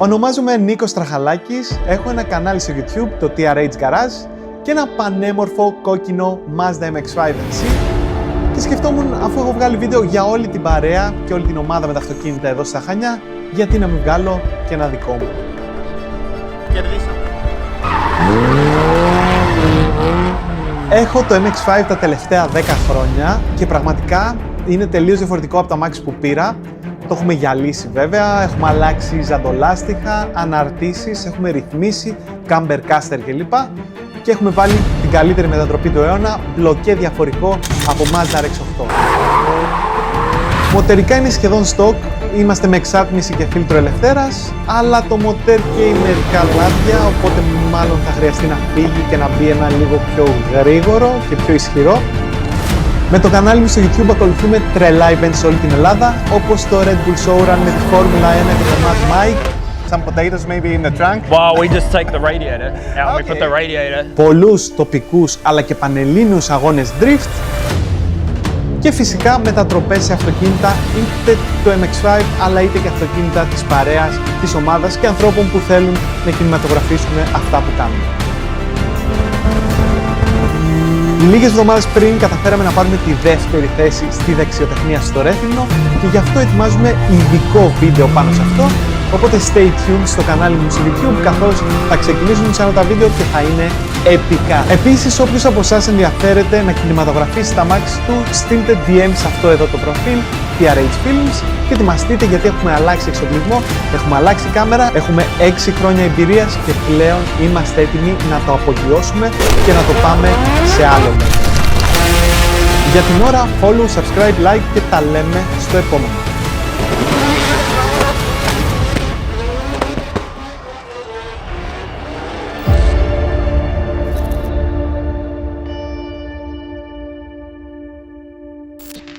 Ονομάζομαι Νίκος Τραχαλάκης, έχω ένα κανάλι στο YouTube, το TRH Garage, και ένα πανέμορφο κόκκινο Mazda MX-5 και σκεφτόμουν, αφού έχω βγάλει βίντεο για όλη την παρέα και όλη την ομάδα με τα αυτοκίνητα εδώ στα Χανιά, γιατί να μην βγάλω και ένα δικό μου. Κερδίσαμε. Έχω το MX-5 τα τελευταία 10 χρόνια και πραγματικά είναι τελείως διαφορετικό από τα αμάξι που πήρα. Το έχουμε γυαλίσει βέβαια, έχουμε αλλάξει ζαντολάστιχα, αναρτήσεις, έχουμε ρυθμίσει, camber caster κλπ. Και έχουμε βάλει την καλύτερη μετατροπή του αιώνα, μπλοκέ διαφορικό από Mazda RX-8. Μοτερικά είναι σχεδόν stock, είμαστε με εξάτμιση και φίλτρο ελευθέρας, αλλά το μοτέρ καίει μερικά λάδια, οπότε μάλλον θα χρειαστεί να φύγει και να μπει ένα λίγο πιο γρήγορο και πιο ισχυρό. Με το κανάλι μου στο YouTube ακολουθούμε τρελά events σε όλη την Ελλάδα, όπως το Red Bull Showrun με τη Formula 1 και το Mad Mike. Some potatoes maybe in the trunk. Well, we just take the radiator out and we put the radiator. Πολλούς τοπικούς αλλά και πανελλήνιους αγώνες drift. Και φυσικά μετατροπές σε αυτοκίνητα, είτε το MX-5 αλλά είτε και αυτοκίνητα της παρέας, της ομάδας και ανθρώπων που θέλουν να κινηματογραφήσουν αυτά που κάνουν. Λίγες εβδομάδες πριν καταφέραμε να πάρουμε τη δεύτερη θέση στη δεξιοτεχνία στο Ρέθυμνο και γι' αυτό ετοιμάζουμε ειδικό βίντεο πάνω σε αυτό, οπότε stay tuned στο κανάλι μου στο YouTube καθώς θα ξεκινήσουν ξανά τα βίντεο και θα είναι επικά. Επίσης, όποιος από εσάς ενδιαφέρεται να κινηματογραφήσει τα αμάξι του, στείλτε DM σε αυτό εδώ το προφίλ TRH Films και ετοιμαστείτε γιατί έχουμε αλλάξει εξοπλισμό, έχουμε αλλάξει κάμερα, έχουμε 6 χρόνια εμπειρίας και πλέον είμαστε έτοιμοι να το απογειώσουμε και να το πάμε σε άλλο level. Για την ώρα, follow, subscribe, like και τα λέμε στο επόμενο.